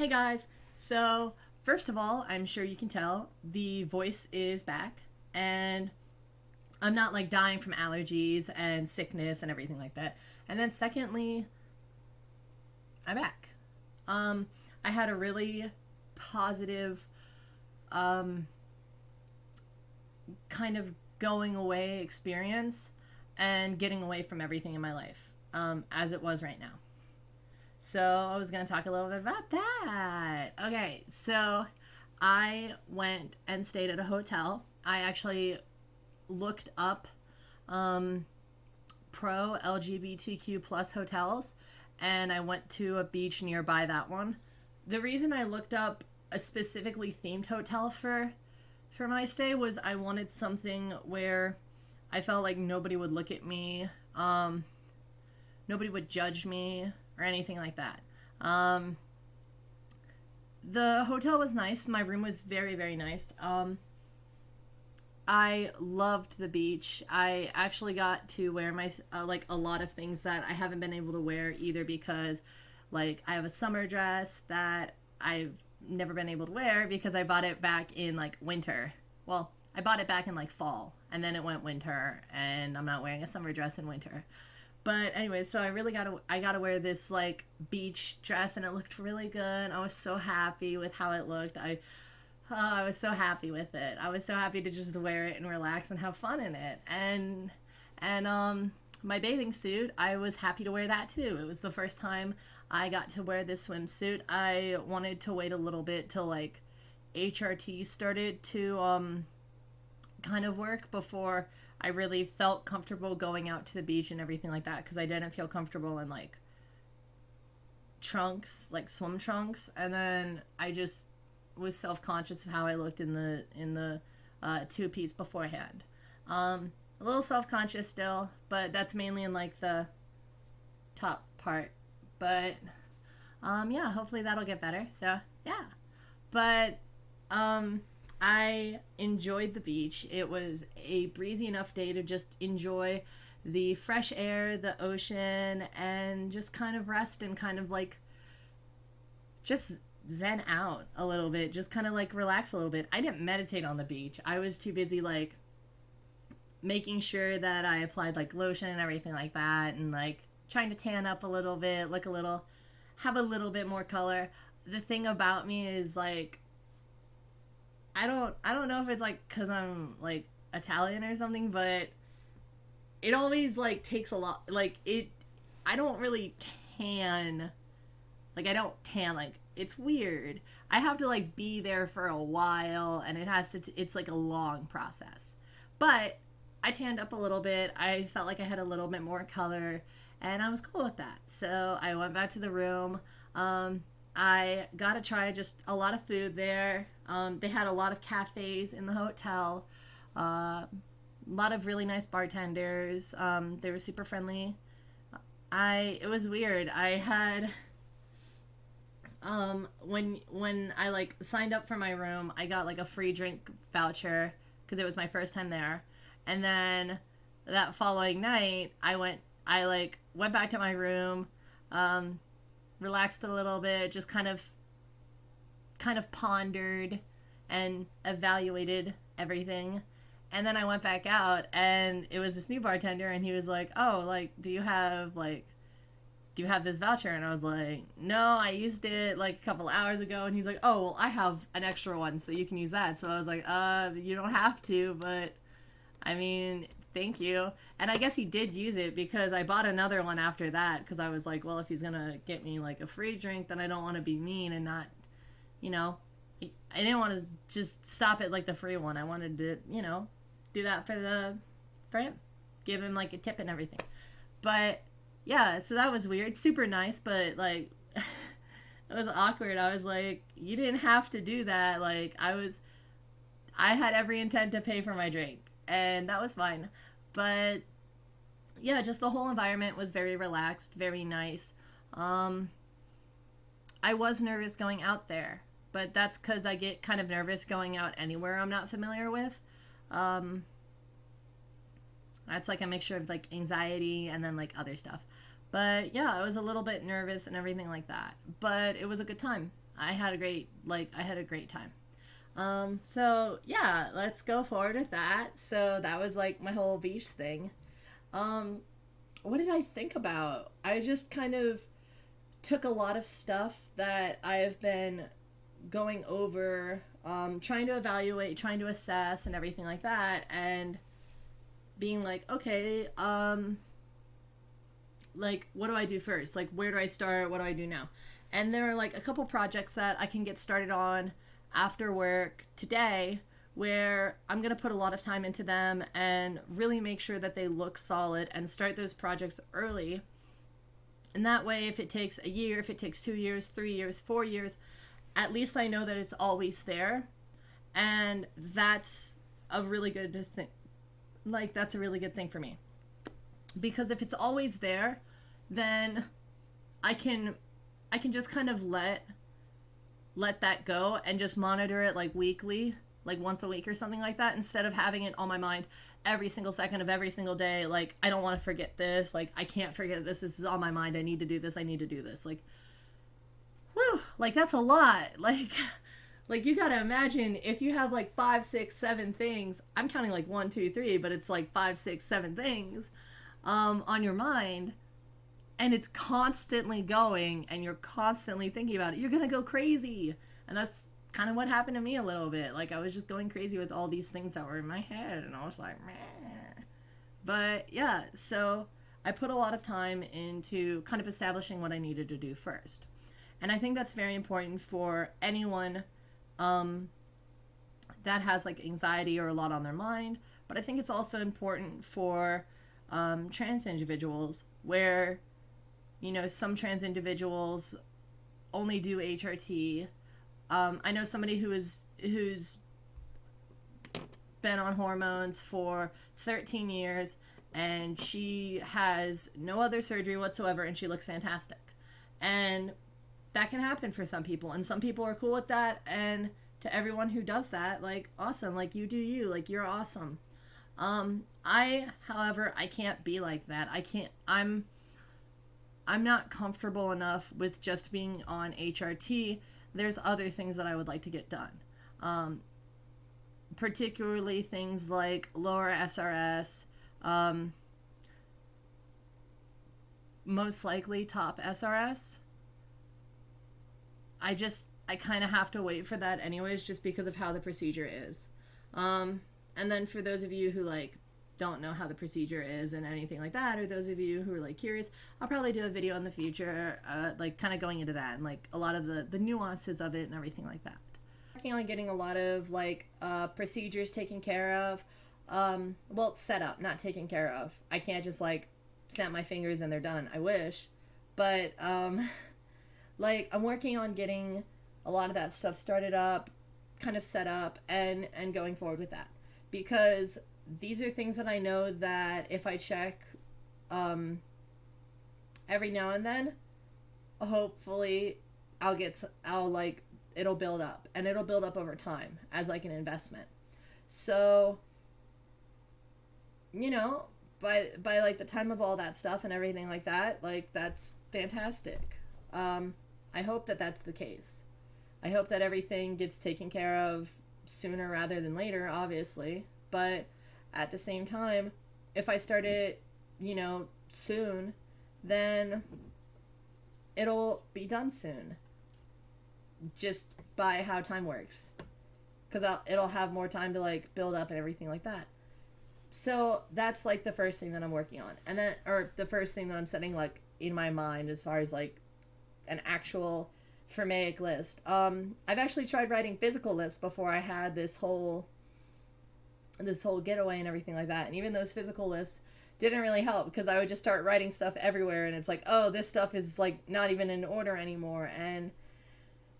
Hey guys, so first of all, I'm sure you can tell the voice is back, and I'm not like dying from allergies and sickness and everything like that. And then secondly, I'm back. Um, I had a really positive, um, kind of going away experience and getting away from everything in my life, as it was right now. So I was going to talk a little bit about that. Okay, so I went and stayed at a hotel. I actually looked up um, pro LGBTQ plus hotels, and I went to a beach nearby that one. The reason I looked up a specifically themed hotel for my stay was I wanted something where I felt like nobody would look at me, nobody would judge me or anything like that. Um, the hotel was nice. My room was very, very nice. I loved the beach. I actually got to wear my like a lot of things that I haven't been able to wear either because like I have a summer dress that I've never been able to wear because I bought it back in like winter. Well, I bought it back in like fall and then it went winter and I'm not wearing a summer dress in winter. But anyway, so I got to wear this like beach dress and it looked really good. I was so happy with how it looked. I was so happy with it. I was so happy to just wear it and relax and have fun in it. And my bathing suit, I was happy to wear that too. It was the first time I got to wear this swimsuit. I wanted to wait a little bit till like HRT started to kind of work before I really felt comfortable going out to the beach and everything like that because I didn't feel comfortable in like trunks, like swim trunks, and then I just was self conscious of how I looked in the two piece beforehand. A little self conscious still, but that's mainly in like the top part. But yeah, hopefully that'll get better. So yeah, but I enjoyed the beach. It was a breezy enough day to just enjoy the fresh air, the ocean, and just kind of rest and kind of like just zen out a little bit, just kind of like relax a little bit. I didn't meditate on the beach. I was too busy like making sure that I applied like lotion and everything like that and like trying to tan up a little bit, look a little, have a little bit more color. The thing about me is like I don't know if it's like cuz I'm like Italian or something, but it always like takes a lot like it I don't really tan like I don't tan like it's weird. I have to like be there for a while and it's like a long process. But I tanned up a little bit. I felt like I had a little bit more color and I was cool with that. So I went back to the room. I got to try just a lot of food there. They had a lot of cafes in the hotel. A lot of really nice bartenders. They were super friendly. It was weird. I had when I like signed up for my room, I got like a free drink voucher because it was my first time there. And then that following night, I like went back to my room, relaxed a little bit, just kind of pondered and evaluated everything. And then I went back out and it was this new bartender and he was like, "Oh, like do you have this voucher?" And I was like, "No, I used it like a couple hours ago." And he's like, "Oh, well, I have an extra one so you can use that." So I was like, you don't have to, but I mean, thank you." And I guess he did use it because I bought another one after that because I was like, well, if he's going to get me like a free drink, then I don't want to be mean and not, you know, I didn't want to just stop at like the free one. I wanted to, do that for him, give him like a tip and everything. But yeah, so that was weird. Super nice, but like it was awkward. I was like, you didn't have to do that. Like I had every intent to pay for my drink and that was fine. But yeah, just the whole environment was very relaxed, very nice. Um I was nervous going out there, but that's cuz I get kind of nervous going out anywhere I'm not familiar with. Um that's like a mixture of like anxiety and then like other stuff. But yeah, I was a little bit nervous and everything like that. But it was a good time. I had a great time. So yeah, let's go forward with that. So that was like my whole beach thing. Um, what did I think about? I just kind of took a lot of stuff that I've been going over, trying to evaluate, trying to assess, and everything like that, and being like, okay, like, what do I do first? Like, where do I start? What do I do now? And there are like a couple projects that I can get started on after work today where I'm going to put a lot of time into them and really make sure that they look solid and start those projects early. And that way, if it takes a year, if it takes 2 years, 3 years, 4 years, at least I know that it's always there. And that's a really good thing. Like, that's a really good thing for me. Because if it's always there, then I can just kind of let that go and just monitor it like weekly, like once a week or something like that, instead of having it on my mind every single second of every single day. Like, I don't want to forget this. Like, I can't forget this. This is on my mind. I need to do this. I need to do this. Like, whew, like that's a lot. Like you gotta imagine if you have like 5, 6, 7 things. I'm counting like 1, 2, 3, but it's like 5, 6, 7 things on your mind, and it's constantly going, and you're constantly thinking about it. You're gonna go crazy, and that's kind of what happened to me a little bit. Like I was just going crazy with all these things that were in my head, and I was like, meh. But yeah, so I put a lot of time into kind of establishing what I needed to do first. And I think that's very important for anyone that has like anxiety or a lot on their mind. But I think it's also important for trans individuals where, you know, some trans individuals only do HRT. I know somebody who's been on hormones for 13 years and she has no other surgery whatsoever and she looks fantastic. And that can happen for some people, and some people are cool with that. And to everyone who does that, like, awesome, like you do you, like you're awesome. However, I can't be like that. I'm not comfortable enough with just being on HRT. There's other things that I would like to get done. Particularly things like lower SRS, most likely top SRS. I kind of have to wait for that anyways, just because of how the procedure is. And then for those of you who like don't know how the procedure is and anything like that, or those of you who are like curious, I'll probably do a video in the future, like kind of going into that and like a lot of the nuances of it and everything like that. Working on getting a lot of like procedures taken care of. Well, set up, not taken care of. I can't just like snap my fingers and they're done. I wish, but like I'm working on getting a lot of that stuff started up, kind of set up, and going forward with that, because these are things that I know that if I check every now and then, hopefully I'll like it'll build up, and it'll build up over time as like an investment. So, you know, by like the time of all that stuff and everything like that, like that's fantastic. I hope that that's the case. I hope that everything gets taken care of sooner rather than later, obviously. But at the same time, if I start it, you know, soon, then it'll be done soon. Just by how time works. Because it'll have more time to, like, build up and everything like that. So that's, like, the first thing that I'm working on. And then, or the first thing that I'm setting, like, in my mind as far as, like, an actual formaic list. I've actually tried writing physical lists before I had this whole getaway and everything like that. And even those physical lists didn't really help, because I would just start writing stuff everywhere, and it's like, oh, this stuff is, like, not even in order anymore. And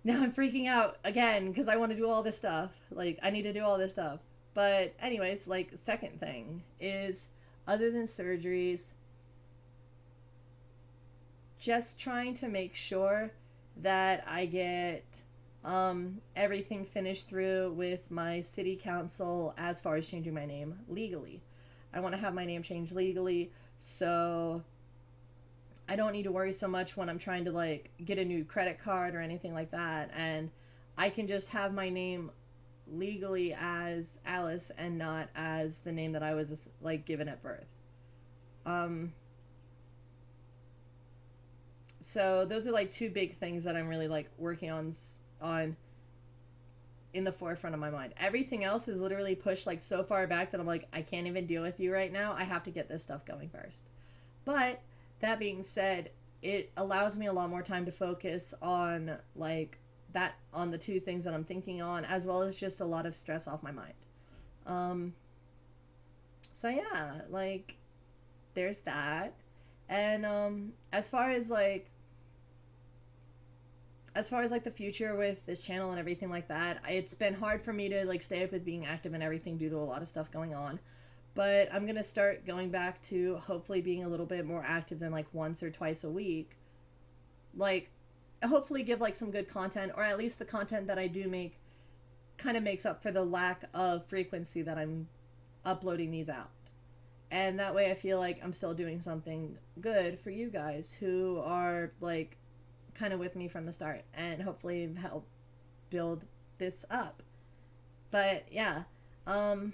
now I'm freaking out again because I want to do all this stuff. Like, I need to do all this stuff. But anyways, like, second thing is, other than surgeries, just trying to make sure that I get everything finished through with my city council as far as changing my name legally. I want to have my name changed legally, so I don't need to worry so much when I'm trying to like get a new credit card or anything like that, and I can just have my name legally as Alyce and not as the name that I was like given at birth. Um, so those are like two big things that I'm really like working on in the forefront of my mind. Everything else is literally pushed like so far back that I'm like, I can't even deal with you right now. I have to get this stuff going first. But that being said, it allows me a lot more time to focus on like that, on the two things that I'm thinking on, as well as just a lot of stress off my mind. Um, so yeah, like there's that. And as far as like the future with this channel and everything like that, it's been hard for me to like stay up with being active and everything due to a lot of stuff going on. But I'm gonna start going back to hopefully being a little bit more active than like once or twice a week. Like, hopefully give like some good content, or at least the content that I do make kind of makes up for the lack of frequency that I'm uploading these out. And that way I feel like I'm still doing something good for you guys who are like kind of with me from the start, and hopefully help build this up. But yeah, as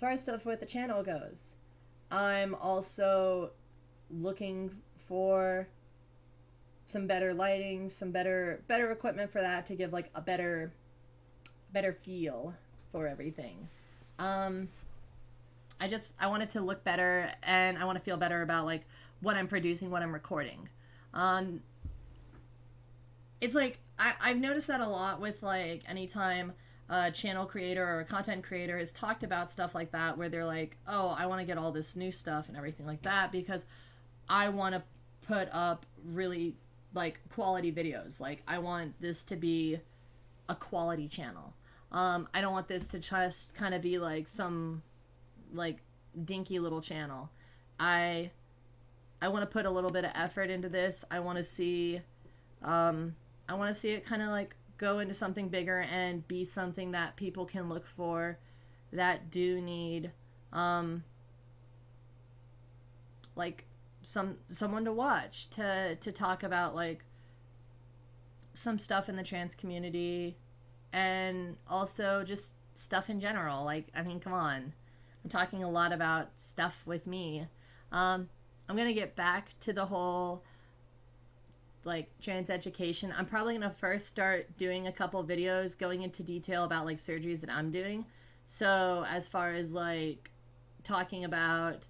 far as stuff with the channel goes, I'm also looking for some better lighting, some better equipment for that to give like a better feel for everything. I want it to look better, and I want to feel better about like what I'm producing, what I'm recording. It's like I've noticed that a lot with like anytime a channel creator or a content creator has talked about stuff like that, where they're like, oh, I want to get all this new stuff and everything like that because I want to put up really like quality videos. Like, I want this to be a quality channel. I don't want this to just kind of be like some like dinky little channel. I want to put a little bit of effort into this. I want to see it kind of like go into something bigger and be something that people can look for, that do need like someone to watch, to talk about like some stuff in the trans community, and also just stuff in general. Like, I mean, come on, I'm talking a lot about stuff with me. I'm gonna get back to the whole like trans education. I'm probably gonna first start doing a couple videos going into detail about like surgeries that I'm doing. So as far as like talking about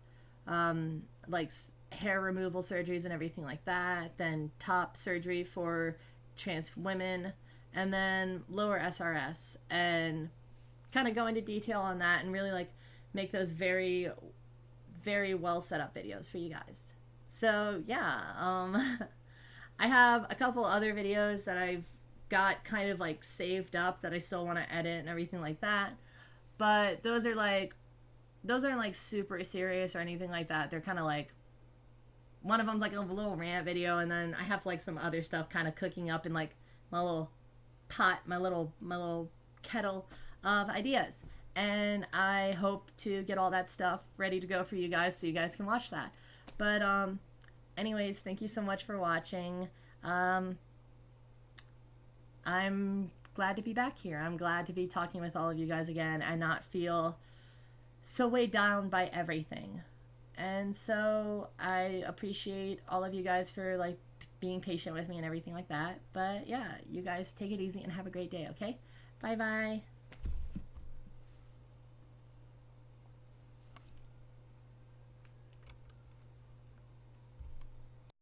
like hair removal surgeries and everything like that, then top surgery for trans women, and then lower SRS, and kind of go into detail on that and really like make those very well set up videos for you guys. So yeah, I have a couple other videos that I've got kind of like saved up that I still want to edit and everything like that, but those aren't like super serious or anything like that. They're kind of like, one of them's like a little rant video, and then I have like some other stuff kind of cooking up in like my little pot, my little kettle of ideas. And I hope to get all that stuff ready to go for you guys so you guys can watch that. But anyways, thank you so much for watching. I'm glad to be back here. I'm glad to be talking with all of you guys again and not feel so weighed down by everything. And so I appreciate all of you guys for like being patient with me and everything like that. But yeah, you guys take it easy and have a great day, okay? Bye bye.